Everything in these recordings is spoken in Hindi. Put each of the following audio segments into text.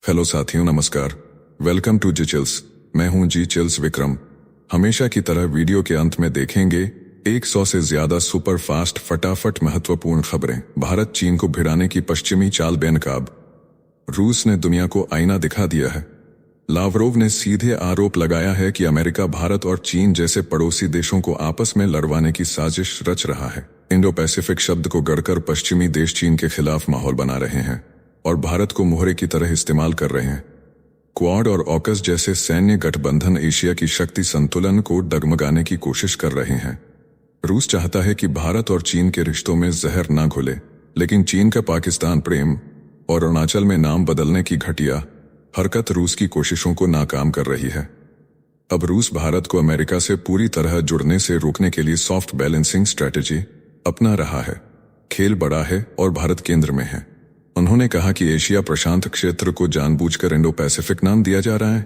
हेलो साथियों, नमस्कार। वेलकम टू जी चिल्स। मैं हूं जी चिल्स विक्रम। हमेशा की तरह वीडियो के अंत में देखेंगे 100 से ज्यादा सुपर फास्ट फटाफट महत्वपूर्ण खबरें। भारत चीन को भिड़ाने की पश्चिमी चाल बेनकाब। रूस ने दुनिया को आईना दिखा दिया है। लावरोव ने सीधे आरोप लगाया है कि अमेरिका भारत और चीन जैसे पड़ोसी देशों को आपस में लड़वाने की साजिश रच रहा है। इंडो पैसिफिक शब्द को गढ़कर पश्चिमी देश चीन के खिलाफ माहौल बना रहे हैं और भारत को मोहरे की तरह इस्तेमाल कर रहे हैं। क्वाड और ऑकस जैसे सैन्य गठबंधन एशिया की शक्ति संतुलन को डगमगाने की कोशिश कर रहे हैं। रूस चाहता है कि भारत और चीन के रिश्तों में जहर ना घुले, लेकिन चीन का पाकिस्तान प्रेम और अरुणाचल में नाम बदलने की घटिया हरकत रूस की कोशिशों को नाकाम कर रही है। अब रूस भारत को अमेरिका से पूरी तरह जुड़ने से रोकने के लिए सॉफ्ट बैलेंसिंग स्ट्रेटेजी अपना रहा है। खेल बड़ा है और भारत केंद्र में है। उन्होंने कहा कि एशिया प्रशांत क्षेत्र को जानबूझकर इंडो पैसिफिक नाम दिया जा रहा है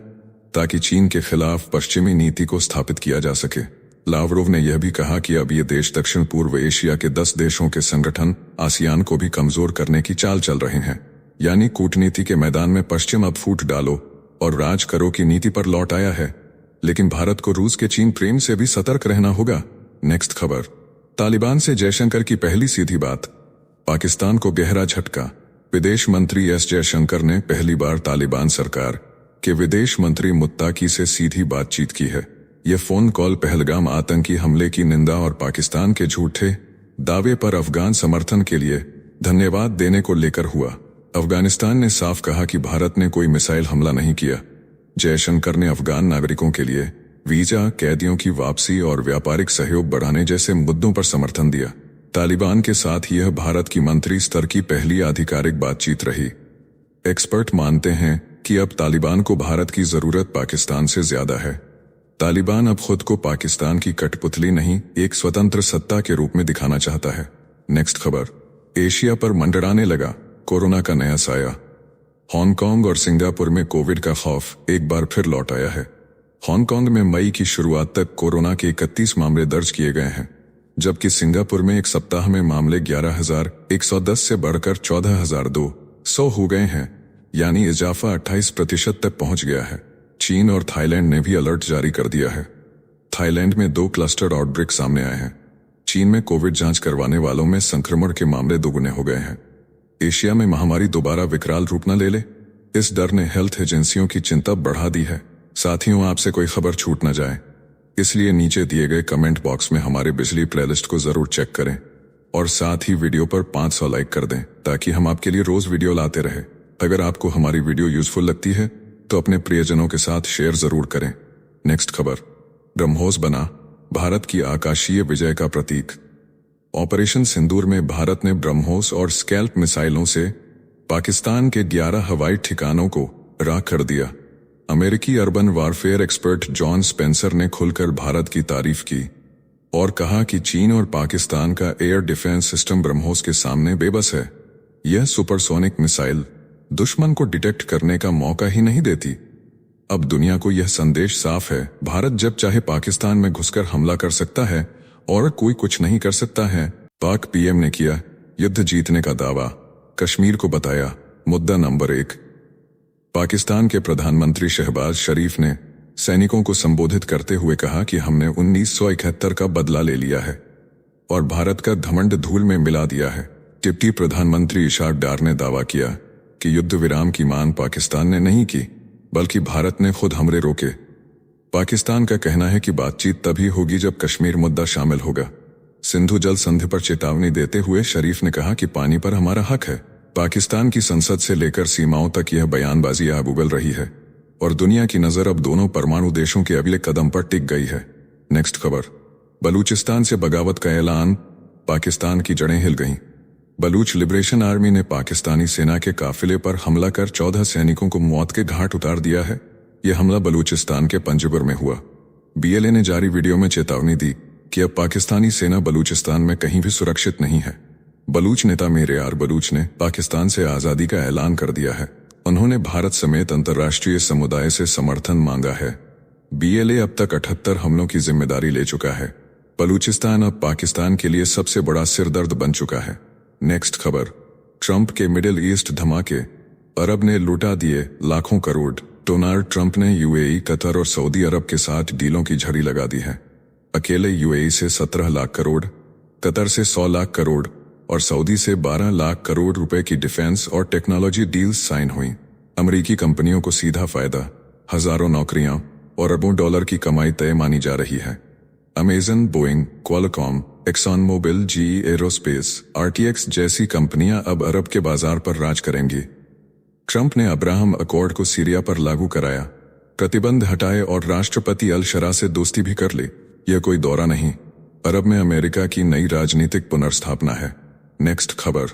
ताकि चीन के खिलाफ पश्चिमी नीति को स्थापित किया जा सके। लावरोव ने यह भी कहा कि अब ये देश दक्षिण पूर्व एशिया के 10 देशों के संगठन आसियान को भी कमजोर करने की चाल चल रहे हैं। यानी कूटनीति के मैदान में पश्चिम अब फूट डालो और राज करो की नीति पर लौट आया है। लेकिन भारत को रूस के चीन प्रेम से भी सतर्क रहना होगा। नेक्स्ट खबर। तालिबान से जयशंकर की पहली सीधी बात। पाकिस्तान को गहरा झटका। विदेश मंत्री एस जयशंकर ने पहली बार तालिबान सरकार के विदेश मंत्री मुत्ताकी से सीधी बातचीत की है। यह फोन कॉल पहलगाम आतंकी हमले की निंदा और पाकिस्तान के झूठे दावे पर अफगान समर्थन के लिए धन्यवाद देने को लेकर हुआ। अफगानिस्तान ने साफ कहा कि भारत ने कोई मिसाइल हमला नहीं किया। जयशंकर ने अफगान नागरिकों के लिए वीजा, कैदियों की वापसी और व्यापारिक सहयोग बढ़ाने जैसे मुद्दों पर समर्थन दिया। तालिबान के साथ यह भारत की मंत्री स्तर की पहली आधिकारिक बातचीत रही। एक्सपर्ट मानते हैं कि अब तालिबान को भारत की जरूरत पाकिस्तान से ज्यादा है। तालिबान अब खुद को पाकिस्तान की कठपुतली नहीं, एक स्वतंत्र सत्ता के रूप में दिखाना चाहता है। नेक्स्ट खबर। एशिया पर मंडराने लगा कोरोना का नया साया। हांगकांग और सिंगापुर में कोविड का खौफ एक बार फिर लौट आया है। हांगकांग में मई की शुरुआत तक कोरोना के 31 मामले दर्ज किए गए हैं, जबकि सिंगापुर में एक सप्ताह में मामले 11,110 से बढ़कर 14,200 हो गए हैं, यानी इजाफा 28% तक पहुंच गया है। चीन और थाईलैंड ने भी अलर्ट जारी कर दिया है। थाईलैंड में 2 क्लस्टर आउटब्रेक सामने आए हैं। चीन में कोविड जांच करवाने वालों में संक्रमण के मामले दोगुने हो गए हैं। एशिया में महामारी दोबारा विकराल रूप न ले ले, इस डर ने हेल्थ एजेंसियों की चिंता बढ़ा दी है। साथियों, आपसे कोई खबर छूट न जाए, इसलिए नीचे दिए गए कमेंट बॉक्स में हमारे बिजली प्लेलिस्ट को जरूर चेक करें और साथ ही वीडियो पर 500 लाइक कर दें ताकि हम आपके लिए रोज वीडियो लाते रहे। अगर आपको हमारी वीडियो यूजफुल लगती है तो अपने प्रियजनों के साथ शेयर जरूर करें। नेक्स्ट खबर। ब्रह्मोस बना भारत की आकाशीय विजय का प्रतीक। ऑपरेशन सिंदूर में भारत ने ब्रह्मोस और स्कैल्प मिसाइलों से पाकिस्तान के 11 हवाई ठिकानों को राख कर दिया। अमेरिकी urban warfare expert John Spencer ने खुलकर भारत की तारीफ की और कहा कि चीन और पाकिस्तान का एयर डिफेंस सिस्टम ब्रह्मोस के सामने बेबस है। यह सुपरसोनिक मिसाइल दुश्मन को डिटेक्ट करने का मौका ही नहीं देती। अब दुनिया को यह संदेश साफ है, भारत जब चाहे पाकिस्तान में घुसकर हमला कर सकता है और कोई कुछ नहीं कर सकता है। पाक पीएम ने किया युद्ध जीतने का दावा, कश्मीर को बताया मुद्दा नंबर 1। पाकिस्तान के प्रधानमंत्री शहबाज शरीफ ने सैनिकों को संबोधित करते हुए कहा कि हमने 1971 का बदला ले लिया है और भारत का घमंड धूल में मिला दिया है। डिप्टी प्रधानमंत्री इशाक डार ने दावा किया कि युद्ध विराम की मांग पाकिस्तान ने नहीं की, बल्कि भारत ने खुद हमले रोके। पाकिस्तान का कहना है कि बातचीत तभी होगी जब कश्मीर मुद्दा शामिल होगा। सिंधु जल संधि पर चेतावनी देते हुए शरीफ ने कहा कि पानी पर हमारा हक है। पाकिस्तान की संसद से लेकर सीमाओं तक यह बयानबाजी अब उगल रही है और दुनिया की नजर अब दोनों परमाणु देशों के अगले कदम पर टिक गई है। नेक्स्ट खबर। बलूचिस्तान से बगावत का ऐलान, पाकिस्तान की जड़ें हिल गईं। बलूच लिबरेशन आर्मी ने पाकिस्तानी सेना के काफिले पर हमला कर 14 सैनिकों को मौत के घाट उतार दिया है। यह हमला बलूचिस्तान के पंजबर में हुआ। बीएलए ने जारी वीडियो में चेतावनी दी कि अब पाकिस्तानी सेना बलूचिस्तान में कहीं भी सुरक्षित नहीं है। बलूच नेता मेरे यार बलूच ने पाकिस्तान से आजादी का ऐलान कर दिया है। उन्होंने भारत समेत अंतर्राष्ट्रीय समुदाय से समर्थन मांगा है। बीएलए अब तक 78 हमलों की जिम्मेदारी ले चुका है। बलूचिस्तान अब पाकिस्तान के लिए सबसे बड़ा सिरदर्द बन चुका है। नेक्स्ट खबर। ट्रंप के मिडिल ईस्ट धमाके, अरब ने लुटा दिए लाखों करोड़। डोनाल्ड ट्रंप ने यूएई, कतर और सऊदी अरब के साथ डीलों की झड़ी लगा दी है। अकेले यूएई से 17 लाख करोड़, कतर से 100 लाख करोड़ और सऊदी से 12 लाख करोड़ रुपए की डिफेंस और टेक्नोलॉजी डील्स साइन हुई। अमेरिकी कंपनियों को सीधा फायदा, हजारों नौकरियां और अरबों डॉलर की कमाई तय मानी जा रही है। Amazon, Boeing, Qualcomm, Exxon Mobil, GE Aerospace, RTX जैसी कंपनियां अब अरब के बाजार पर राज करेंगी। ट्रंप ने अब्राहम अकॉर्ड को सीरिया पर लागू कराया, प्रतिबंध हटाए और राष्ट्रपति अल शरा से दोस्ती भी कर ली। यह कोई दौरा नहीं, अरब में अमेरिका की नई राजनीतिक पुनर्स्थापना है। नेक्स्ट खबर,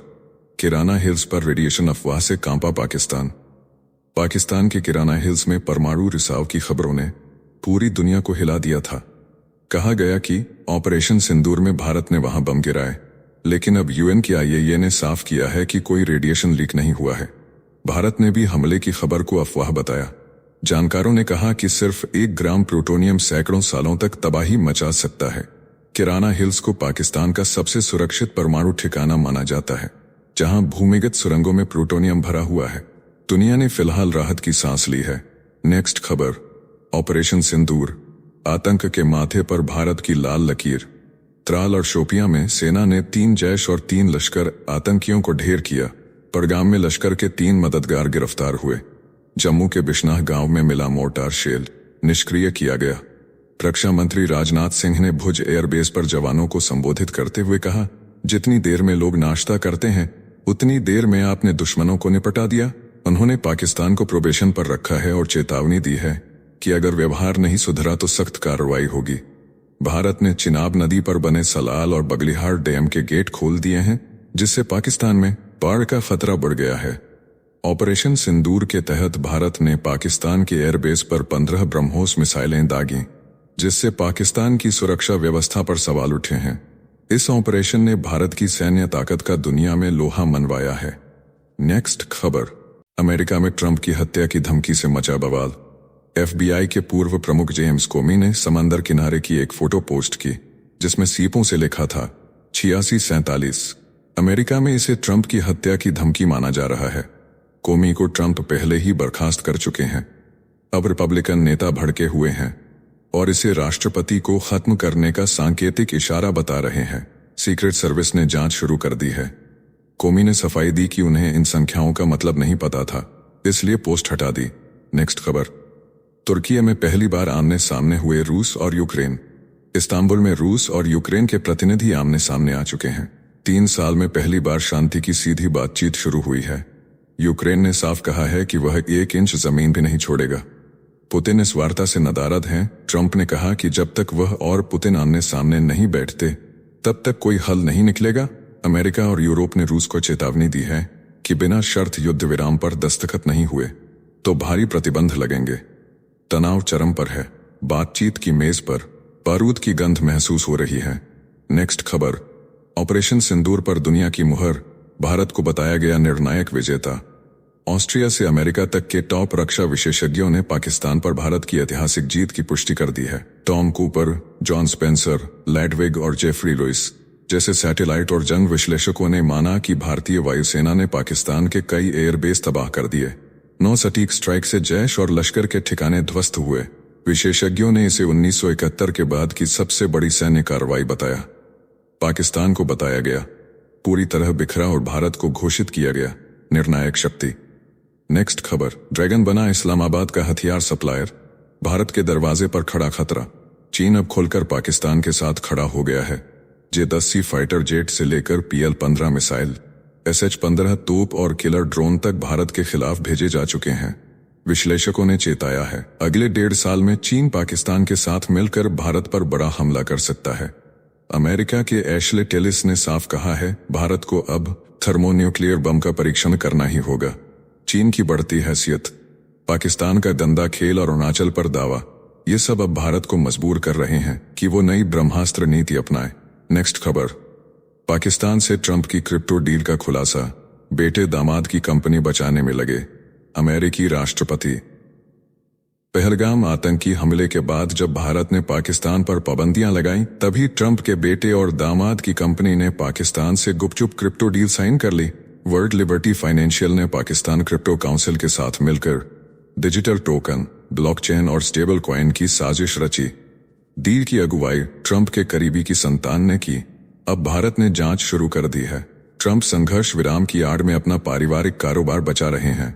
किराना हिल्स पर रेडिएशन अफवाह से कांपा पाकिस्तान। पाकिस्तान के किराना हिल्स में परमाणु रिसाव की खबरों ने पूरी दुनिया को हिला दिया था। कहा गया कि ऑपरेशन सिंदूर में भारत ने वहां बम गिराए, लेकिन अब यूएन की आईएईए ने साफ किया है कि कोई रेडिएशन लीक नहीं हुआ है। भारत ने भी हमले की खबर को अफवाह बताया। जानकारों ने कहा कि सिर्फ 1 ग्राम प्लूटोनियम सैकड़ों सालों तक तबाही मचा सकता है। किराना हिल्स को पाकिस्तान का सबसे सुरक्षित परमाणु ठिकाना माना जाता है, जहां भूमिगत सुरंगों में प्लूटोनियम भरा हुआ है। दुनिया ने फिलहाल राहत की सांस ली है। नेक्स्ट खबर, ऑपरेशन सिंदूर, आतंक के माथे पर भारत की लाल लकीर। त्राल और शोपियां में सेना ने 3 जैश और 3 लश्कर आतंकियों को ढेर किया। पड़गाम में लश्कर के 3 मददगार गिरफ्तार हुए। जम्मू के बिश्नाह गांव में मिला मोर्टार शेल, निष्क्रिय किया गया। रक्षा मंत्री राजनाथ सिंह ने भुज एयरबेस पर जवानों को संबोधित करते हुए कहा, जितनी देर में लोग नाश्ता करते हैं उतनी देर में आपने दुश्मनों को निपटा दिया। उन्होंने पाकिस्तान को प्रोबेशन पर रखा है और चेतावनी दी है कि अगर व्यवहार नहीं सुधरा तो सख्त कार्रवाई होगी। भारत ने चिनाब नदी पर बने सलाल और बगलिहार डैम के गेट खोल दिए हैं, जिससे पाकिस्तान में बाढ़ का खतरा बढ़ गया है। ऑपरेशन सिंदूर के तहत भारत ने पाकिस्तान के एयरबेस पर 15 ब्रह्मोस मिसाइलें दागी, जिससे पाकिस्तान की सुरक्षा व्यवस्था पर सवाल उठे हैं। इस ऑपरेशन ने भारत की सैन्य ताकत का दुनिया में लोहा मनवाया है। नेक्स्ट खबर, अमेरिका में ट्रंप की हत्या की धमकी से मचा बवाल। एफबीआई के पूर्व प्रमुख जेम्स कोमी ने समंदर किनारे की एक फोटो पोस्ट की, जिसमें सीपों से लिखा था 8647। अमेरिका में इसे ट्रंप की हत्या की धमकी माना जा रहा है। कोमी को ट्रंप पहले ही बर्खास्त कर चुके हैं। अब रिपब्लिकन नेता भड़के हुए हैं और इसे राष्ट्रपति को खत्म करने का सांकेतिक इशारा बता रहे हैं। सीक्रेट सर्विस ने जांच शुरू कर दी है। कोमी ने सफाई दी कि उन्हें इन संख्याओं का मतलब नहीं पता था, इसलिए पोस्ट हटा दी। नेक्स्ट खबर, तुर्की में पहली बार आमने सामने हुए रूस और यूक्रेन। इस्तांबुल में रूस और यूक्रेन के प्रतिनिधि आमने सामने आ चुके हैं। 3 साल में पहली बार शांति की सीधी बातचीत शुरू हुई है। यूक्रेन ने साफ कहा है कि वह 1 इंच जमीन भी नहीं छोड़ेगा। पुतिन इस वार्ता से नदारद हैं। ट्रंप ने कहा कि जब तक वह और पुतिन आमने सामने नहीं बैठते तब तक कोई हल नहीं निकलेगा। अमेरिका और यूरोप ने रूस को चेतावनी दी है कि बिना शर्त युद्ध विराम पर दस्तखत नहीं हुए तो भारी प्रतिबंध लगेंगे। तनाव चरम पर है। बातचीत की मेज पर बारूद की गंध महसूस हो रही है। नेक्स्ट खबर, ऑपरेशन सिंदूर पर दुनिया की मुहर, भारत को बताया गया निर्णायक विजेता। ऑस्ट्रिया से अमेरिका तक के टॉप रक्षा विशेषज्ञों ने पाकिस्तान पर भारत की ऐतिहासिक जीत की पुष्टि कर दी है। टॉम कूपर, जॉन स्पेंसर, लैडविग और जेफरी लुइस जैसे सैटेलाइट और जंग विश्लेषकों ने माना कि भारतीय वायुसेना ने पाकिस्तान के कई एयरबेस तबाह कर दिए। 9 सटीक स्ट्राइक से जैश और लश्कर के ठिकाने ध्वस्त हुए। विशेषज्ञों ने इसे 1971 के बाद की सबसे बड़ी सैन्य कार्रवाई बताया। पाकिस्तान को बताया गया पूरी तरह बिखरा और भारत को घोषित किया गया निर्णायक शक्ति। नेक्स्ट खबर, ड्रैगन बना इस्लामाबाद का हथियार सप्लायर, भारत के दरवाजे पर खड़ा खतरा। चीन अब खुलकर पाकिस्तान के साथ खड़ा हो गया है। J-10C फाइटर जेट से लेकर PL-15 मिसाइल, SH-15 तोप और किलर ड्रोन तक भारत के खिलाफ भेजे जा चुके हैं। विश्लेषकों ने चेताया है अगले 1.5 साल में चीन पाकिस्तान के साथ मिलकर भारत पर बड़ा हमला कर सकता है। अमेरिका के एशले टेलिस ने साफ कहा है भारत को अब थर्मोन्यूक्लियर बम का परीक्षण करना ही होगा। चीन की बढ़ती हैसियत, पाकिस्तान का गंदा खेल और अरुणाचल पर दावा, ये सब अब भारत को मजबूर कर रहे हैं कि वो नई ब्रह्मास्त्र नीति अपनाए। नेक्स्ट खबर, पाकिस्तान से ट्रंप की क्रिप्टो डील का खुलासा, बेटे दामाद की कंपनी बचाने में लगे अमेरिकी राष्ट्रपति। पहलगाम आतंकी हमले के बाद जब भारत ने पाकिस्तान पर पाबंदियां लगाई, तभी ट्रंप के बेटे और दामाद की कंपनी ने पाकिस्तान से गुपचुप क्रिप्टो डील साइन कर ली। वर्ल्ड लिबर्टी फाइनेंशियल ने पाकिस्तान क्रिप्टो काउंसिल के साथ मिलकर डिजिटल टोकन, ब्लॉकचेन और स्टेबल कॉइन की साजिश रची। डील की अगुवाई ट्रंप के करीबी की संतान ने की। अब भारत ने जांच शुरू कर दी है। ट्रंप संघर्ष विराम की आड़ में अपना पारिवारिक कारोबार बचा रहे हैं।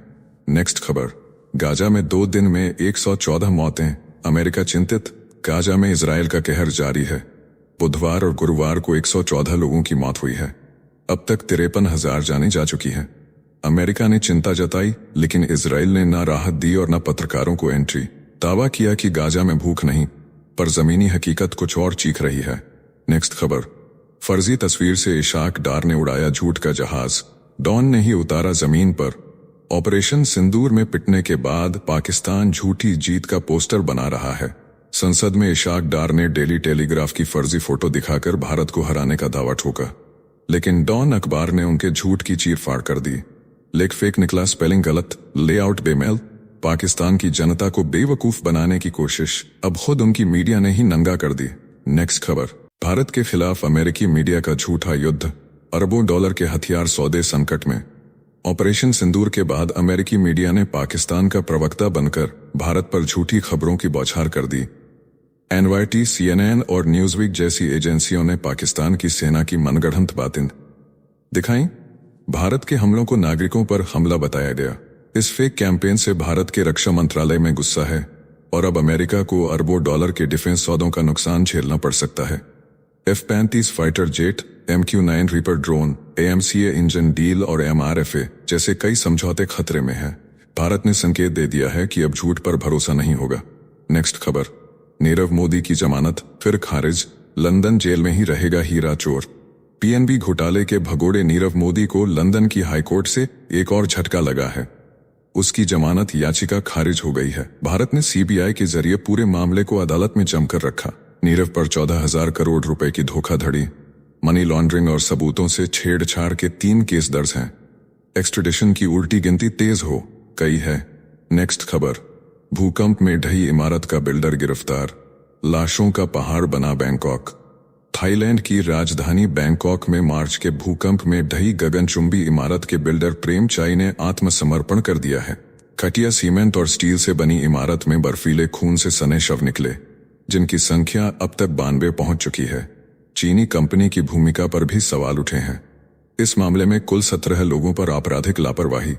नेक्स्ट खबर, गाजा में 2 दिन में 114 मौतें, अमेरिका चिंतित। गाजा में इजरायल का कहर जारी है। बुधवार और गुरुवार को 114 लोगों की मौत हुई है। अब तक 53,000 जाने जा चुकी हैं। अमेरिका ने चिंता जताई, लेकिन इजराइल ने ना राहत दी और न पत्रकारों को एंट्री। दावा किया कि गाजा में भूख नहीं, पर जमीनी हकीकत कुछ और चीख रही है। नेक्स्ट खबर, फर्जी तस्वीर से इशाक डार ने उड़ाया झूठ का जहाज, डॉन ने ही उतारा जमीन पर। ऑपरेशन सिंदूर में पिटने के बाद पाकिस्तान झूठी जीत का पोस्टर बना रहा है। संसद में इशाक डार ने डेली टेलीग्राफ की फर्जी फोटो दिखाकर भारत को हराने का दावा ठोका, लेकिन डॉन अखबार ने उनके झूठ की चीरफाड़ कर दी। लेख फेक निकला, स्पेलिंग गलत, लेआउट बेमेल। पाकिस्तान की जनता को बेवकूफ बनाने की कोशिश अब खुद उनकी मीडिया ने ही नंगा कर दी। नेक्स्ट खबर, भारत के खिलाफ अमेरिकी मीडिया का झूठा युद्ध, अरबों डॉलर के हथियार सौदे संकट में। ऑपरेशन सिंदूर के बाद अमेरिकी मीडिया ने पाकिस्तान का प्रवक्ता बनकर भारत पर झूठी खबरों की बौछार कर दी। NYT, CNN और न्यूज़वीक जैसी एजेंसियों ने पाकिस्तान की सेना की मनगढ़ंत बातें दिखाई। भारत के हमलों को नागरिकों पर हमला बताया गया। इस फेक कैंपेन से भारत के रक्षा मंत्रालय में गुस्सा है और अब अमेरिका को अरबों डॉलर के डिफेंस सौदों का नुकसान झेलना पड़ सकता है। F-35 fighter jet, MQ-9 reaper drone, AMCA engine deal और MRFA जैसे कई समझौते खतरे में हैं। भारत ने संकेत दे दिया है कि अब झूठ पर भरोसा नहीं होगा। नेक्स्ट खबर, नीरव मोदी की जमानत फिर खारिज, लंदन जेल में ही रहेगा हीरा चोर। PNB घोटाले के भगोड़े नीरव मोदी को लंदन की हाईकोर्ट से एक और झटका लगा है। उसकी जमानत याचिका खारिज हो गई है। भारत ने CBI के जरिए पूरे मामले को अदालत में जमकर रखा। नीरव पर 14,000 करोड़ रुपए की धोखाधड़ी, मनी लॉन्ड्रिंग और सबूतों से छेड़छाड़ के 3 केस दर्ज हैं। एक्सट्रेडिशन की उल्टी गिनती तेज हो गई है। नेक्स्ट खबर, भूकंप में ढही इमारत का बिल्डर गिरफ्तार, लाशों का पहाड़ बना बैंकॉक। थाईलैंड की राजधानी बैंकॉक में मार्च के भूकंप में ढही गगनचुंबी इमारत के बिल्डर प्रेम चाई ने आत्मसमर्पण कर दिया है। खटिया, सीमेंट और स्टील से बनी इमारत में बर्फीले खून से सने शव निकले, जिनकी संख्या अब तक 92 पहुंच चुकी है। चीनी कंपनी की भूमिका पर भी सवाल उठे हैं। इस मामले में कुल 17 लोगों पर आपराधिक लापरवाही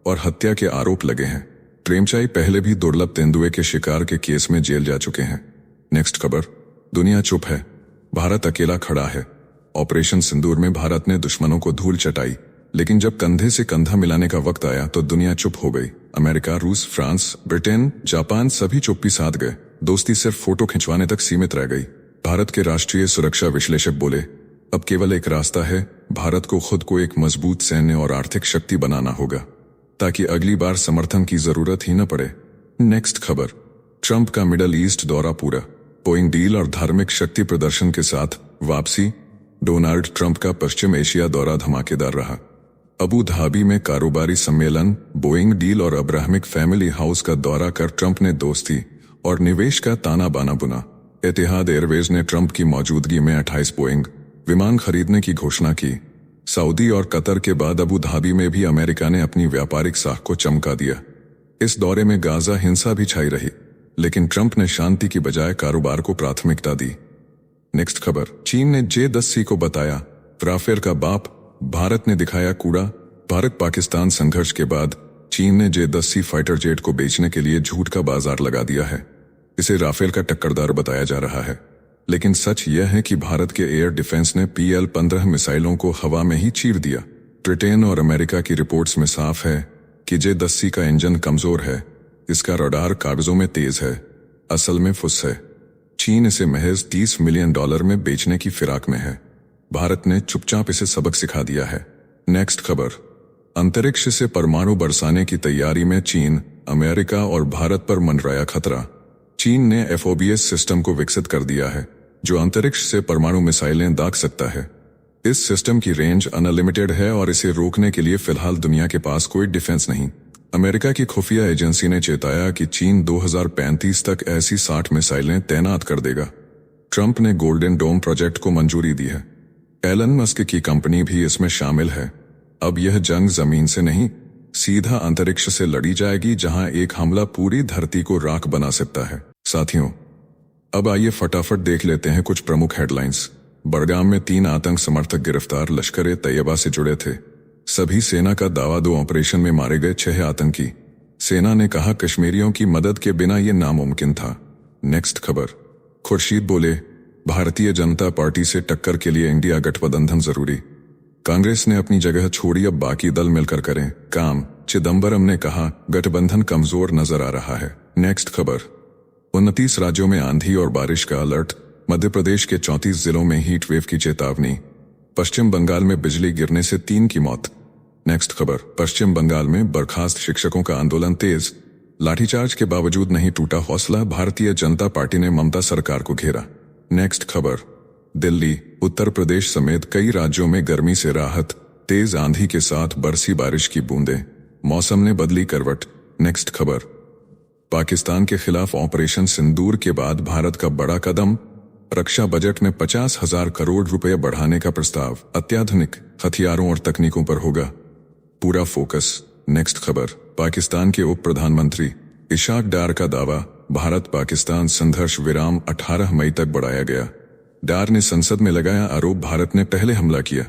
और हत्या के आरोप लगे हैं। प्रेमचाई पहले भी दुर्लभ तेंदुए के शिकार के केस में जेल जा चुके हैं। नेक्स्ट खबर, दुनिया चुप है, भारत अकेला खड़ा है। ऑपरेशन सिंदूर में भारत ने दुश्मनों को धूल चटाई, लेकिन जब कंधे से कंधा मिलाने का वक्त आया तो दुनिया चुप हो गई। अमेरिका, रूस, फ्रांस, ब्रिटेन, जापान सभी चुप्पी साध गए। दोस्ती सिर्फ फोटो खिंचवाने तक सीमित रह गई। भारत के राष्ट्रीय सुरक्षा विश्लेषक बोले, अब केवल एक रास्ता है, भारत को खुद को एक मजबूत सैन्य और आर्थिक शक्ति बनाना होगा, ताकि अगली बार समर्थन की जरूरत ही न पड़े। नेक्स्ट खबर, ट्रंप का मिडल ईस्ट दौरा पूरा, बोइंग डील और धार्मिक शक्ति प्रदर्शन के साथ वापसी। डोनाल्ड ट्रंप का पश्चिम एशिया दौरा धमाकेदार रहा। अबू धाबी में कारोबारी सम्मेलन, बोइंग डील और अब्राहमिक फैमिली हाउस का दौरा कर ट्रंप ने दोस्ती और निवेश का ताना बाना बुना। एतिहाद एयरवेज ने ट्रंप की मौजूदगी में 28 बोइंग विमान खरीदने की घोषणा की। सऊदी और कतर के बाद अबू धाबी में भी अमेरिका ने अपनी व्यापारिक साख को चमका दिया। इस दौरे में गाजा हिंसा भी छाई रही, लेकिन ट्रंप ने शांति की बजाय कारोबार को प्राथमिकता दी। नेक्स्ट खबर, चीन ने J-10C को बताया राफेल का बाप, भारत ने दिखाया कूड़ा। भारत पाकिस्तान संघर्ष के बाद चीन ने J-10C फाइटर जेट को बेचने के लिए झूठ का बाजार लगा दिया है। इसे राफेल का टक्करदार बताया जा रहा है, लेकिन सच यह है कि भारत के एयर डिफेंस ने PL-15 मिसाइलों को हवा में ही चीर दिया। ब्रिटेन और अमेरिका की रिपोर्ट्स में साफ है कि J-10C का इंजन कमजोर है, इसका रडार कागजों में तेज है, असल में फुस है। चीन इसे महज $30 मिलियन में बेचने की फिराक में है। भारत ने चुपचाप इसे सबक सिखा दिया है। नेक्स्ट खबर, अंतरिक्ष से परमाणु बरसाने की तैयारी में चीन, अमेरिका और भारत पर मंडराया खतरा। चीन ने FOBS सिस्टम को विकसित कर दिया है, जो अंतरिक्ष से परमाणु मिसाइलें दाग सकता है। इस सिस्टम की रेंज अनलिमिटेड है और इसे रोकने के लिए फिलहाल दुनिया के पास कोई डिफेंस नहीं। अमेरिका की खुफिया एजेंसी ने चेताया कि चीन 2035 तक ऐसी 60 मिसाइलें तैनात कर देगा। ट्रंप ने गोल्डन डोम प्रोजेक्ट को मंजूरी दी है। एलन मस्क की कंपनी भी इसमें शामिल है। अब यह जंग जमीन से नहीं, सीधा अंतरिक्ष से लड़ी जाएगी, जहां एक हमला पूरी धरती को राख बना सकता है। साथियों, अब आइए फटाफट देख लेते हैं कुछ प्रमुख हेडलाइंस। बड़गाम में 3 आतंक समर्थक गिरफ्तार, लश्कर-ए-तैयबा से जुड़े थे। सभी सेना का दावा, 2 ऑपरेशन में मारे गए 6 आतंकी। सेना ने कहा कश्मीरियों की मदद के बिना ये नामुमकिन था। नेक्स्ट खबर, खुर्शीद बोले भारतीय जनता पार्टी से टक्कर के लिए इंडिया गठबंधन जरूरी। कांग्रेस ने अपनी जगह छोड़ी, अब बाकी दल मिलकर करें काम। चिदंबरम ने कहा गठबंधन कमजोर नजर आ रहा है। नेक्स्ट खबर, 29 राज्यों में आंधी और बारिश का अलर्ट, मध्य प्रदेश के 34 जिलों में हीट वेव की चेतावनी। पश्चिम बंगाल में बिजली गिरने से 3 की मौत। नेक्स्ट खबर, पश्चिम बंगाल में बर्खास्त शिक्षकों का आंदोलन तेज, लाठीचार्ज के बावजूद नहीं टूटा हौसला, भारतीय जनता पार्टी ने ममता सरकार को घेरा। नेक्स्ट खबर, दिल्ली, उत्तर प्रदेश समेत कई राज्यों में गर्मी से राहत, तेज आंधी के साथ बरसी बारिश की बूंदें, मौसम ने बदली करवट। नेक्स्ट खबर, पाकिस्तान के खिलाफ ऑपरेशन सिंदूर के बाद भारत का बड़ा कदम, रक्षा बजट में 50,000 करोड़ रुपए बढ़ाने का प्रस्ताव, अत्याधुनिक हथियारों और तकनीकों पर होगा पूरा फोकस। नेक्स्ट खबर, पाकिस्तान के उप प्रधानमंत्री इशाक डार का दावा, भारत पाकिस्तान संघर्ष विराम 18 मई तक बढ़ाया गया। डार ने संसद में लगाया आरोप भारत ने पहले हमला किया।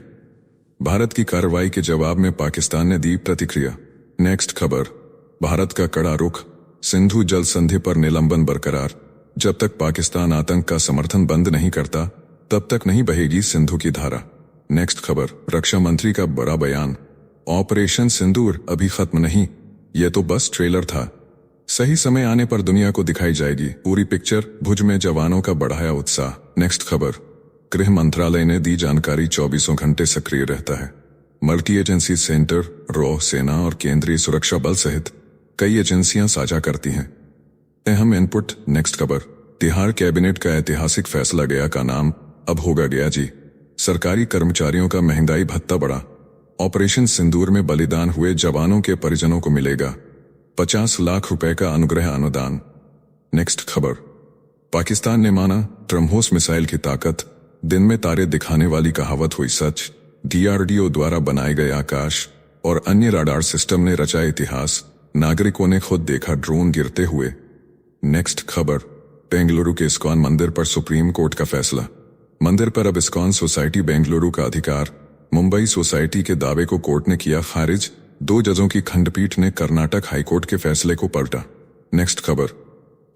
भारत की कार्रवाई के जवाब में पाकिस्तान ने दी प्रतिक्रिया। नेक्स्ट खबर, भारत का कड़ा रुख, सिंधु जल संधि पर निलंबन बरकरार, जब तक पाकिस्तान आतंक का समर्थन बंद नहीं करता तब तक नहीं बहेगी सिंधु की धारा। नेक्स्ट खबर, रक्षा मंत्री का बड़ा बयान, ऑपरेशन सिंदूर अभी खत्म नहीं, यह तो बस ट्रेलर था, सही समय आने पर दुनिया को दिखाई जाएगी पूरी पिक्चर, भुज में जवानों का बढ़ाया उत्साह। नेक्स्ट खबर, गृह मंत्रालय ने दी जानकारी, 24 घंटे सक्रिय रहता है। मल्टी एजेंसी सेंटर, रॉ, सेना और केंद्रीय सुरक्षा बल सहित कई एजेंसियां साझा करती हैं अहम इनपुट। नेक्स्ट खबर, तिहाड़ कैबिनेट का ऐतिहासिक फैसला, गया का नाम अब होगा गया जी, सरकारी कर्मचारियों का महंगाई भत्ता बढ़ा, ऑपरेशन सिंदूर में बलिदान हुए जवानों के परिजनों को मिलेगा 50 लाख रुपए का अनुग्रह अनुदान। नेक्स्ट खबर, पाकिस्तान ने माना ब्रह्मोस मिसाइल की ताकत, दिन में तारे दिखाने वाली कहावत हुई सच, डीआरडीओ द्वारा बनाए गए आकाश और अन्य राडार सिस्टम ने रचा इतिहास, नागरिकों ने खुद देखा ड्रोन गिरते हुए। नेक्स्ट खबर, बेंगलुरु के इस्कॉन मंदिर पर सुप्रीम कोर्ट का फैसला, मंदिर पर अब इस्कॉन सोसाइटी बेंगलुरु का अधिकार, मुंबई सोसाइटी के दावे को कोर्ट ने किया खारिज, 2 जजों की खंडपीठ ने कर्नाटक हाईकोर्ट के फैसले को पलटा। नेक्स्ट खबर,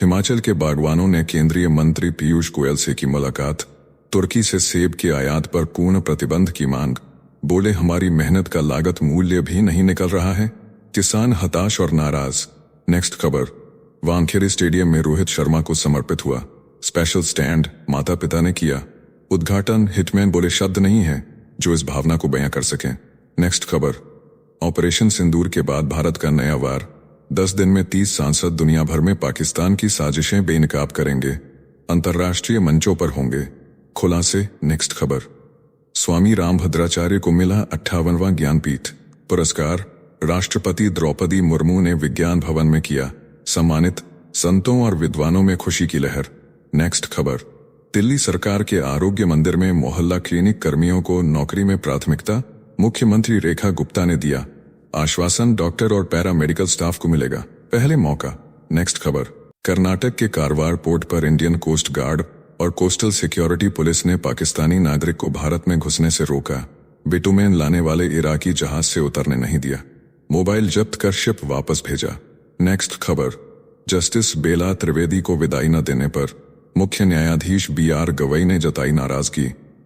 हिमाचल के बागवानों ने केंद्रीय मंत्री पीयूष गोयल से की मुलाकात, तुर्की से सेब के आयात पर पूर्ण प्रतिबंध की मांग, बोले हमारी मेहनत का लागत मूल्य भी नहीं निकल रहा है, किसान हताश और नाराज। नेक्स्ट खबर, वानखेड़े स्टेडियम में रोहित शर्मा को समर्पित हुआ स्पेशल स्टैंड, माता पिता ने किया उद्घाटन, हिटमैन बोले शब्द नहीं है जो इस भावना को बयां कर सकें। नेक्स्ट खबर, ऑपरेशन सिंदूर के बाद भारत का नया वार, 10 दिन में 30 सांसद दुनिया भर में पाकिस्तान की साजिशें बेनकाब करेंगे, अंतर्राष्ट्रीय मंचों पर होंगे खुलासे। नेक्स्ट खबर, स्वामी रामभद्राचार्य को मिला 58वां ज्ञानपीठ पुरस्कार, राष्ट्रपति द्रौपदी मुर्मू ने विज्ञान भवन में किया सम्मानित, संतों और विद्वानों में खुशी की लहर। नेक्स्ट खबर, दिल्ली सरकार के आरोग्य मंदिर में मोहल्ला क्लिनिक कर्मियों को नौकरी में प्राथमिकता, मुख्यमंत्री रेखा गुप्ता ने दिया आश्वासन, डॉक्टर और पैरा मेडिकल स्टाफ को मिलेगा पहले मौका। नेक्स्ट खबर, कर्नाटक के कारवार पोर्ट पर इंडियन कोस्ट गार्ड और कोस्टल सिक्योरिटी पुलिस ने पाकिस्तानी नागरिक को भारत में घुसने से रोका, बिटुमेन लाने वाले इराकी जहाज से उतरने नहीं दिया, मोबाइल जब्त कर शिप वापस भेजा। नेक्स्ट खबर, जस्टिस बेला त्रिवेदी को विदाई न देने पर मुख्य न्यायाधीश BR गवई ने जताई नाराजगी,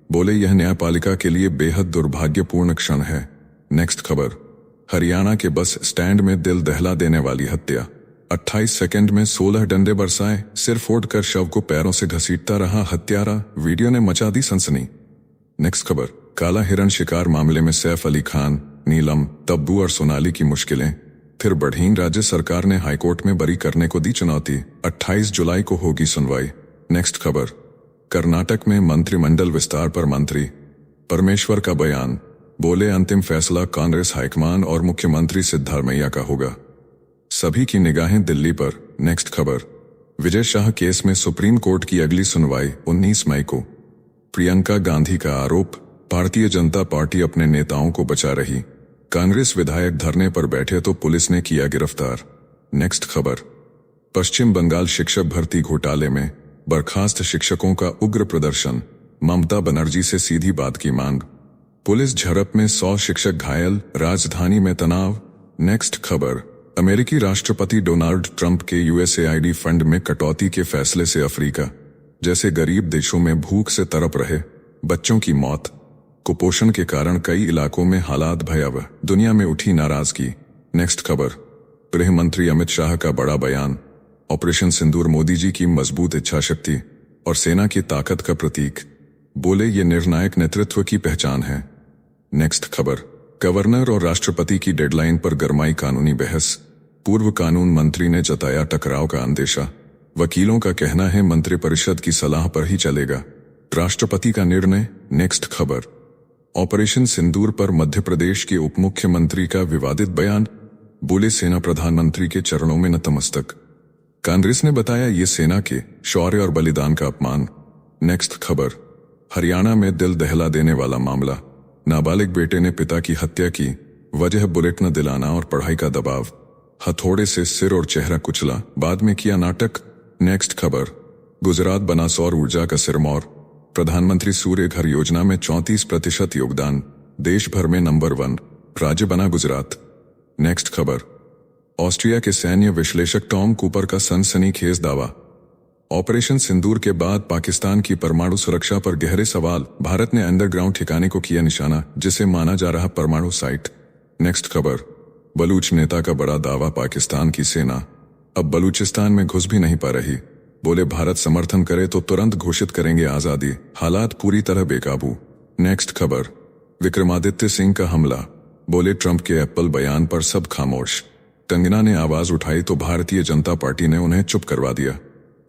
बोले यह न्यायपालिका के लिए बेहद दुर्भाग्यपूर्ण क्षण है। नेक्स्ट खबर, हरियाणा के बस स्टैंड में दिल दहला देने वाली हत्या, 28 सेकंड में 16 डंडे बरसाए, सिर फोड़कर शव को पैरों से घसीटता रहा हत्यारा, वीडियो ने मचा दी सनसनी। नेक्स्ट खबर, काला हिरण शिकार मामले में सैफ अली खान, नीलम, तब्बू और सोनाली की मुश्किलें फिर बढ़ीं, राज्य सरकार ने हाईकोर्ट में बरी करने को दी चुनौती, 28 जुलाई को होगी सुनवाई। नेक्स्ट खबर, कर्नाटक में मंत्रिमंडल विस्तार पर मंत्री परमेश्वर का बयान, बोले अंतिम फैसला कांग्रेस हाईकमान और मुख्यमंत्री सिद्धारमैया का होगा, सभी की निगाहें दिल्ली पर। नेक्स्ट खबर, विजय शाह केस में सुप्रीम कोर्ट की अगली सुनवाई 19 मई को, प्रियंका गांधी का आरोप, भारतीय जनता पार्टी अपने नेताओं को बचा रही, कांग्रेस विधायक धरने पर बैठे तो पुलिस ने किया गिरफ्तार। नेक्स्ट खबर, पश्चिम बंगाल शिक्षक भर्ती घोटाले में बर्खास्त शिक्षकों का उग्र प्रदर्शन, ममता बनर्जी से सीधी बात की मांग। पुलिस झड़प में 100 शिक्षक घायल, राजधानी में तनाव। नेक्स्ट खबर, अमेरिकी राष्ट्रपति डोनाल्ड ट्रंप के यूएसएआईडी फंड में कटौती के फैसले से अफ्रीका जैसे गरीब देशों में भूख से तड़प रहे बच्चों की मौत, कुपोषण के कारण कई इलाकों में हालात भयावह, दुनिया में उठी नाराजगी। नेक्स्ट खबर, गृह मंत्री अमित शाह का बड़ा बयान, ऑपरेशन सिंदूर मोदी जी की मजबूत इच्छाशक्ति और सेना की ताकत का प्रतीक, बोले ये निर्णायक नेतृत्व की पहचान है। नेक्स्ट खबर, गवर्नर और राष्ट्रपति की डेडलाइन पर गरमाई कानूनी बहस, पूर्व कानून मंत्री ने जताया टकराव का अंदेशा, वकीलों का कहना है मंत्रिपरिषद की सलाह पर ही चलेगा राष्ट्रपति का निर्णय। नेक्स्ट खबर, ऑपरेशन सिंदूर पर मध्य प्रदेश के उप मुख्यमंत्री का विवादित बयान, बोले सेना प्रधानमंत्री के चरणों में नतमस्तक, कांग्रेस ने बताया ये सेना के शौर्य और बलिदान का अपमान। नेक्स्ट खबर, हरियाणा में दिल दहला देने वाला मामला, नाबालिग बेटे ने पिता की हत्या की, वजह बुलेट न दिलाना और पढ़ाई का दबाव, हथौड़े से सिर और चेहरा कुचला, बाद में किया नाटक। नेक्स्ट खबर, गुजरात बना सौर ऊर्जा का सिरमौर, प्रधानमंत्री सूर्य घर योजना में 34% योगदान, देश भर में नंबर 1 राज्य बना गुजरात। नेक्स्ट खबर, ऑस्ट्रिया के सैन्य विश्लेषक टॉम कूपर का सनसनीखेज दावा, ऑपरेशन सिंदूर के बाद पाकिस्तान की परमाणु सुरक्षा पर गहरे सवाल, भारत ने अंडरग्राउंड ठिकाने को किया निशाना जिसे माना जा रहा परमाणु साइट। नेक्स्ट खबर, बलूच नेता का बड़ा दावा, पाकिस्तान की सेना अब बलूचिस्तान में घुस भी नहीं पा रही, बोले भारत समर्थन करे तो तुरंत घोषित करेंगे आजादी, हालात पूरी तरह बेकाबू। नेक्स्ट खबर, विक्रमादित्य सिंह का हमला, बोले ट्रंप के एप्पल बयान पर सब खामोश, कंगना ने आवाज उठाई तो भारतीय जनता पार्टी ने उन्हें चुप करवा दिया,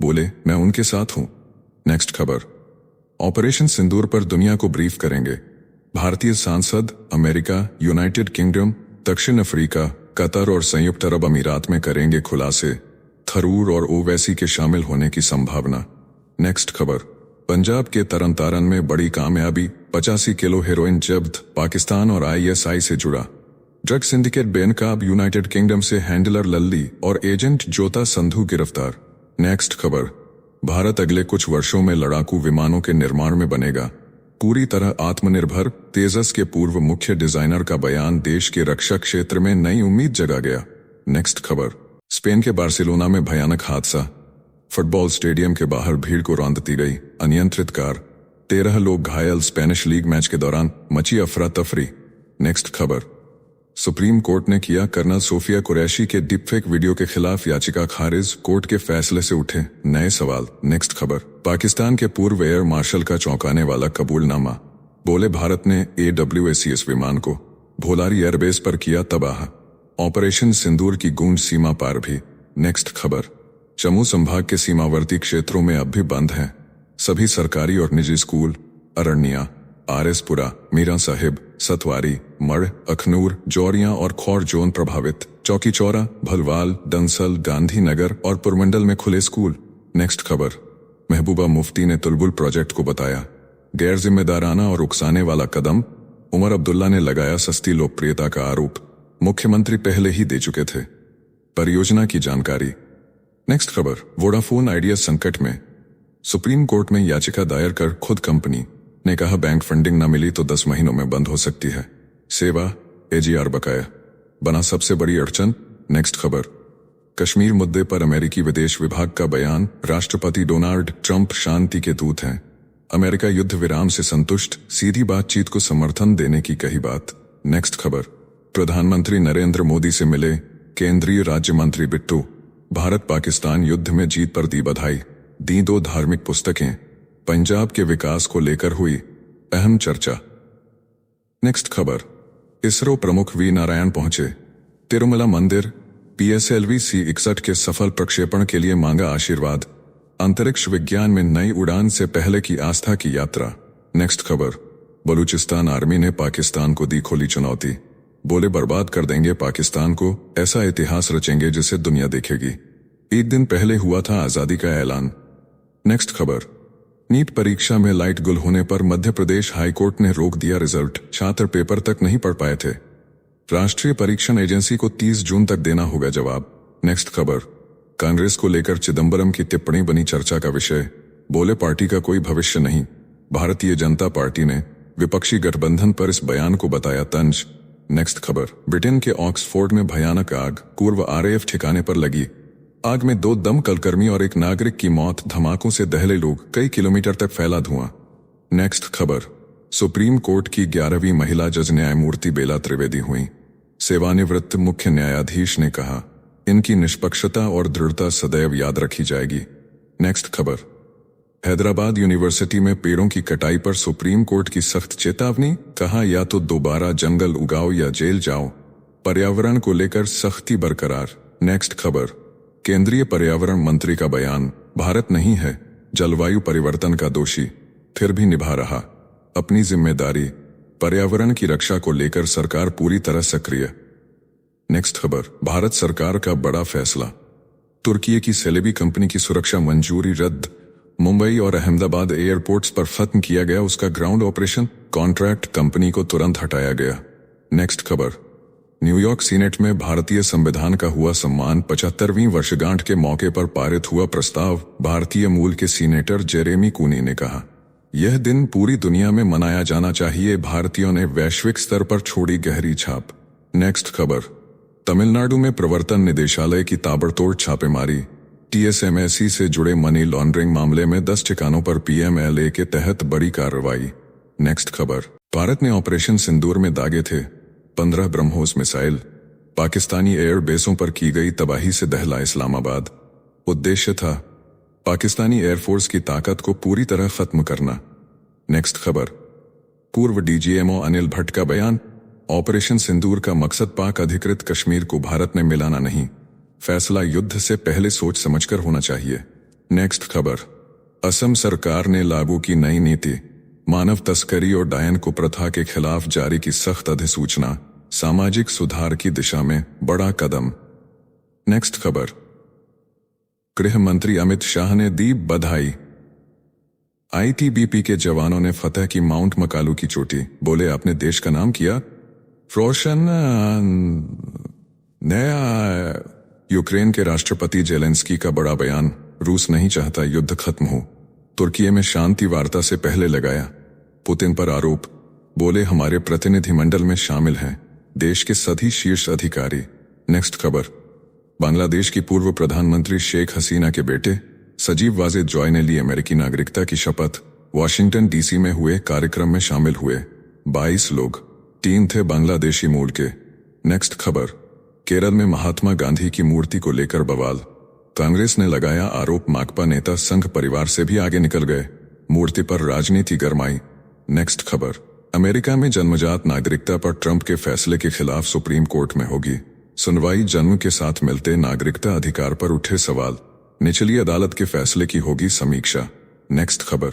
बोले मैं उनके साथ हूं। नेक्स्ट खबर, ऑपरेशन सिंदूर पर दुनिया को ब्रीफ करेंगे भारतीय सांसद, अमेरिका, यूनाइटेड किंगडम, दक्षिण अफ्रीका, कतर और संयुक्त अरब अमीरात में करेंगे खुलासे, थरूर और ओवैसी के शामिल होने की संभावना। नेक्स्ट खबर, पंजाब के तरनतारन में बड़ी कामयाबी, 85 किलो हेरोइन जब्त, पाकिस्तान और आईएसआई से जुड़ा ड्रग सिंडिकेट बेनकाब, यूनाइटेड किंगडम से हैंडलर लल्ली और एजेंट जोता संधू गिरफ्तार। नेक्स्ट खबर, भारत अगले कुछ वर्षों में लड़ाकू विमानों के निर्माण में बनेगा पूरी तरह आत्मनिर्भर, तेजस के पूर्व मुख्य डिजाइनर का बयान देश के रक्षा क्षेत्र में नई उम्मीद जगा गया। नेक्स्ट खबर, स्पेन के बार्सिलोना में भयानक हादसा, फुटबॉल स्टेडियम के बाहर भीड़ को रौंदती गई अनियंत्रित कार, 13 लोग घायल, स्पेनिश लीग मैच के दौरान मची अफरा तफरी। नेक्स्ट खबर, सुप्रीम कोर्ट ने किया कर्नल सोफिया कुरैशी के डीपफेक वीडियो के खिलाफ याचिका खारिज, कोर्ट के फैसले से उठे नए सवाल। नेक्स्ट खबर, पाकिस्तान के पूर्व एयर मार्शल का चौंकाने वाला कबूलनामा, बोले भारत ने AWACS विमान को भोलारी एयरबेस पर किया तबाह, ऑपरेशन सिंदूर की गूंज सीमा पार भी। नेक्स्ट खबर, जम्मू संभाग के सीमावर्ती क्षेत्रों में अब भी बंद हैं सभी सरकारी और निजी स्कूल, अरण्या, आरएसपुरा, मीरा साहिब, सतवारी, मढ़, अखनूर, जौरियां और खौर जोन प्रभावित, चौकी चौरा, भलवाल, डंसल, गांधीनगर और पुरमंडल में खुले स्कूल। नेक्स्ट खबर, महबूबा मुफ्ती ने तुलबुल प्रोजेक्ट को बताया गैर जिम्मेदाराना और उकसाने वाला कदम, उमर अब्दुल्ला ने लगाया सस्ती लोकप्रियता का आरोप, मुख्यमंत्री पहले ही दे चुके थे परियोजना की जानकारी। नेक्स्ट खबर, वोडाफोन आइडिया संकट में, सुप्रीम कोर्ट में याचिका दायर कर खुद कंपनी ने कहा बैंक फंडिंग न मिली तो 10 महीनों में बंद हो सकती है सेवा, AGR बकाया, बना सबसे बड़ी अड़चन। नेक्स्ट खबर, कश्मीर मुद्दे पर अमेरिकी विदेश विभाग का बयान, राष्ट्रपति डोनाल्ड ट्रंप शांति के दूत हैं, अमेरिका युद्ध विराम से संतुष्ट, सीधी बातचीत को समर्थन देने की कही बात। नेक्स्ट खबर, प्रधानमंत्री नरेंद्र मोदी से मिले केंद्रीय राज्य मंत्री बिट्टू, भारत पाकिस्तान युद्ध में जीत पर दी बधाई, दी 2 धार्मिक पुस्तकें, पंजाब के विकास को लेकर हुई अहम चर्चा। नेक्स्ट खबर, इसरो प्रमुख वी नारायण पहुंचे तिरुमला मंदिर, PSLV C-61 के सफल प्रक्षेपण के लिए मांगा आशीर्वाद, अंतरिक्ष विज्ञान में नई उड़ान से पहले की आस्था की यात्रा। नेक्स्ट खबर, बलूचिस्तान आर्मी ने पाकिस्तान को दी खुली चुनौती, बोले बर्बाद कर देंगे पाकिस्तान को, ऐसा इतिहास रचेंगे जिसे दुनिया देखेगी। एक दिन पहले हुआ था आजादी का ऐलान। नेक्स्ट खबर, नीट परीक्षा में लाइट गुल होने पर मध्य प्रदेश हाईकोर्ट ने रोक दिया रिजल्ट, छात्र पेपर तक नहीं पढ़ पाए थे। राष्ट्रीय परीक्षण एजेंसी को 30 जून तक देना होगा जवाब। नेक्स्ट खबर, कांग्रेस को लेकर चिदंबरम की टिप्पणी बनी चर्चा का विषय, बोले पार्टी का कोई भविष्य नहीं। भारतीय जनता पार्टी ने विपक्षी गठबंधन पर इस बयान को बताया तंज। नेक्स्ट खबर, ब्रिटेन के ऑक्सफोर्ड में भयानक आग, पूर्व आरएएफ ठिकाने पर लगी। आग में 2 दमकलकर्मी और एक नागरिक की मौत, धमाकों से दहले लोग, कई किलोमीटर तक फैला धुआं। नेक्स्ट खबर, सुप्रीम कोर्ट की 11वीं महिला जज न्यायमूर्ति बेला त्रिवेदी हुई। सेवानिवृत्त मुख्य न्यायाधीश ने कहा, इनकी निष्पक्षता और दृढ़ता सदैव याद रखी जाएगी। नेक्स्ट खबर, हैदराबाद यूनिवर्सिटी में पेड़ों की कटाई पर सुप्रीम कोर्ट की सख्त चेतावनी, कहा या तो दोबारा जंगल उगाओ या जेल जाओ। पर्यावरण को लेकर सख्ती बरकरार। नेक्स्ट खबर, केंद्रीय पर्यावरण मंत्री का बयान, भारत नहीं है जलवायु परिवर्तन का दोषी, फिर भी निभा रहा अपनी जिम्मेदारी। पर्यावरण की रक्षा को लेकर सरकार पूरी तरह सक्रिय। नेक्स्ट खबर, भारत सरकार का बड़ा फैसला, तुर्की की सेलेबी कंपनी की सुरक्षा मंजूरी रद्द। मुंबई और अहमदाबाद एयरपोर्ट्स पर खत्म किया गया उसका ग्राउंड ऑपरेशन, कॉन्ट्रैक्ट कंपनी को तुरंत हटाया गया। नेक्स्ट खबर, न्यूयॉर्क सीनेट में भारतीय संविधान का हुआ सम्मान, 75वीं वर्षगांठ के मौके पर पारित हुआ प्रस्ताव। भारतीय मूल के सीनेटर जेरेमी कूनी ने कहा, यह दिन पूरी दुनिया में मनाया जाना चाहिए, भारतीयों ने वैश्विक स्तर पर छोड़ी गहरी छाप। नेक्स्ट खबर, तमिलनाडु में प्रवर्तन निदेशालय की ताबड़तोड़ छापेमारी, टीएसएमएसी से जुड़े मनी लॉन्ड्रिंग मामले में 10 ठिकानों पर पीएमएलए के तहत बड़ी कार्रवाई। नेक्स्ट खबर, भारत ने ऑपरेशन सिंदूर में दागे थे 15 ब्रह्मोस मिसाइल, पाकिस्तानी एयर बेसों पर की गई तबाही से दहला इस्लामाबाद। उद्देश्य था पाकिस्तानी एयरफोर्स की ताकत को पूरी तरह खत्म करना। नेक्स्ट खबर, पूर्व डीजीएमओ अनिल भट्ट का बयान, ऑपरेशन सिंदूर का मकसद पाक अधिकृत कश्मीर को भारत में मिलाना नहीं, फैसला युद्ध से पहले सोच समझकर होना चाहिए। नेक्स्ट खबर, असम सरकार ने लागू की नई नीति, मानव तस्करी और डायन को प्रथा के खिलाफ जारी की सख्त अधिसूचना, सामाजिक सुधार की दिशा में बड़ा कदम। नेक्स्ट खबर, गृह मंत्री अमित शाह ने दी बधाई, आईटीबीपी के जवानों ने फतह की माउंट मकालू की चोटी, बोले आपने देश का नाम किया रोशन। नया यूक्रेन के राष्ट्रपति जेलेंस्की का बड़ा बयान, रूस नहीं चाहता युद्ध खत्म हो, तुर्की में शांति वार्ता से पहले लगाया पुतिन पर आरोप, बोले हमारे प्रतिनिधिमंडल में शामिल हैं देश के सभी शीर्ष अधिकारी। नेक्स्ट खबर, बांग्लादेश की पूर्व प्रधानमंत्री शेख हसीना के बेटे सजीव वाजेद जॉय ने ली अमेरिकी नागरिकता की शपथ, वॉशिंगटन डीसी में हुए कार्यक्रम में शामिल हुए 22 लोग, 3 थे बांग्लादेशी मूल के। नेक्स्ट खबर, केरल में महात्मा गांधी की मूर्ति को लेकर बवाल, कांग्रेस ने लगाया आरोप, माकपा नेता संघ परिवार से भी आगे निकल गए, मूर्ति पर राजनीति गरमाई। नेक्स्ट खबर, अमेरिका में जन्मजात नागरिकता पर ट्रंप के फैसले के खिलाफ सुप्रीम कोर्ट में होगी सुनवाई, जन्म के साथ मिलते नागरिकता अधिकार पर उठे सवाल, निचली अदालत के फैसले की होगी समीक्षा। नेक्स्ट खबर,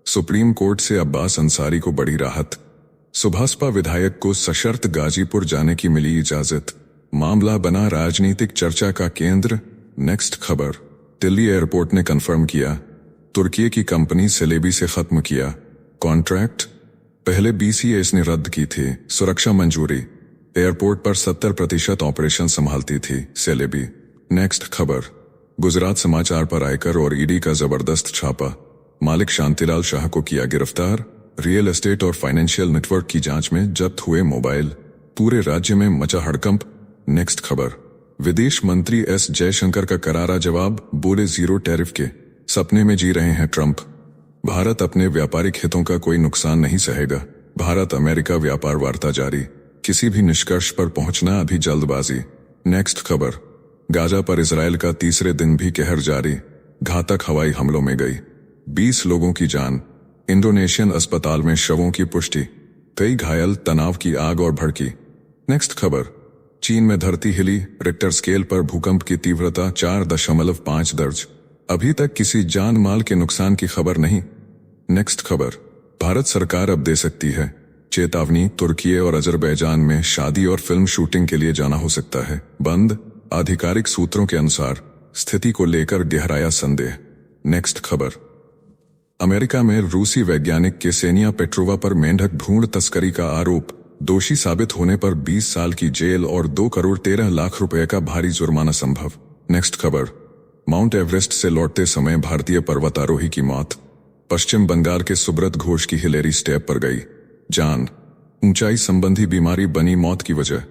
सुप्रीम कोर्ट से अब्बास अंसारी को बड़ी राहत, सुभाषपा विधायक को सशर्त गाजीपुर जाने की मिली इजाजत, मामला बना राजनीतिक चर्चा का केंद्र। नेक्स्ट खबर, दिल्ली एयरपोर्ट ने कंफर्म किया तुर्की की कंपनी सेलेबी से खत्म किया कॉन्ट्रैक्ट, पहले बीसीएस ने रद्द की थी सुरक्षा मंजूरी, एयरपोर्ट पर 70% ऑपरेशन संभालती थी सेलेबी। नेक्स्ट खबर, गुजरात समाचार पर आयकर और ईडी का जबरदस्त छापा, मालिक शांतिलाल शाह को किया गिरफ्तार, रियल एस्टेट और फाइनेंशियल नेटवर्क की जांच में जब्त हुए मोबाइल, पूरे राज्य में मचा हड़कंप। नेक्स्ट खबर, विदेश मंत्री एस जयशंकर का करारा जवाब, बोले जीरो टैरिफ के सपने में जी रहे हैं ट्रंप, भारत अपने व्यापारिक हितों का कोई नुकसान नहीं सहेगा, भारत अमेरिका व्यापार वार्ता जारी, किसी भी निष्कर्ष पर पहुंचना अभी जल्दबाजी। नेक्स्ट खबर, गाजा पर इजराइल का तीसरे दिन भी कहर जारी, घातक हवाई हमलों में गई 20 लोगों की जान, इंडोनेशियन अस्पताल में शवों की पुष्टि, कई घायल, तनाव की आग और भड़की। नेक्स्ट खबर, चीन में धरती हिली, रिक्टर स्केल पर भूकंप की तीव्रता 4.5 दर्ज, अभी तक किसी जान माल के नुकसान की खबर नहीं। नेक्स्ट खबर, भारत सरकार अब दे सकती है चेतावनी, तुर्की और अजरबैजान में शादी और फिल्म शूटिंग के लिए जाना हो सकता है बंद, आधिकारिक सूत्रों के अनुसार स्थिति को लेकर गहराया संदेह। नेक्स्ट खबर, अमेरिका में रूसी वैज्ञानिक केसेनिया पेट्रोवा पर मेंढक भ्रूण तस्करी का आरोप, दोषी साबित होने पर 20 साल की जेल और 2 करोड़ 13 लाख रुपए का भारी जुर्माना संभव। नेक्स्ट खबर, माउंट एवरेस्ट से लौटते समय भारतीय पर्वतारोही की मौत। पश्चिम बंगाल के सुब्रत घोष की हिलेरी स्टेप पर गई जान। ऊंचाई संबंधी बीमारी बनी मौत की वजह।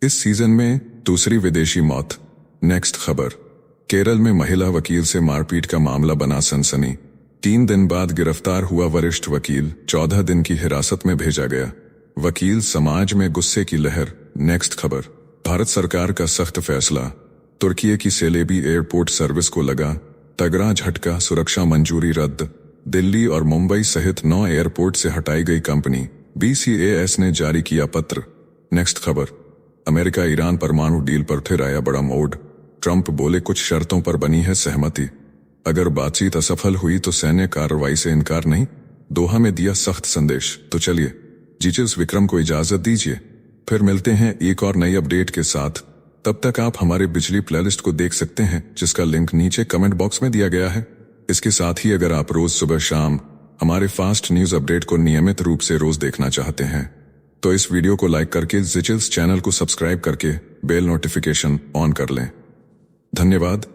इस सीजन में दूसरी विदेशी मौत। नेक्स्ट खबर, केरल में महिला वकील से मारपीट का मामला बना सनसनी। 3 दिन बाद गिरफ्तार हुआ वरिष्ठ वकील, 14 दिन की हिरासत में भेजा गया। वकील समाज में गुस्से की लहर। नेक्स्ट खबर, भारत सरकार का सख्त फैसला। तुर्की की सेलेबी एयरपोर्ट सर्विस को लगा तगड़ा झटका, सुरक्षा मंजूरी रद्द। दिल्ली और मुंबई सहित 9 एयरपोर्ट से हटाई गई कंपनी। BCAS ने जारी किया पत्र। नेक्स्ट खबर, अमेरिका ईरान परमाणु डील पर फिर आया बड़ा मोड़। ट्रंप बोले कुछ शर्तों पर बनी है सहमति। अगर बातचीत असफल हुई तो सैन्य कार्रवाई से इनकार नहीं, दोहा में दिया सख्त संदेश। तो चलिए जीचेल्स विक्रम को इजाजत दीजिए, फिर मिलते हैं एक और नई अपडेट के साथ। तब तक आप हमारे बिजली प्लेलिस्ट को देख सकते हैं, जिसका लिंक नीचे कमेंट बॉक्स में दिया गया है। इसके साथ ही अगर आप रोज सुबह शाम हमारे फास्ट न्यूज अपडेट को नियमित रूप से रोज देखना चाहते हैं तो इस वीडियो को लाइक करके जीचेल्स चैनल को सब्सक्राइब करके बेल नोटिफिकेशन ऑन कर लें। धन्यवाद।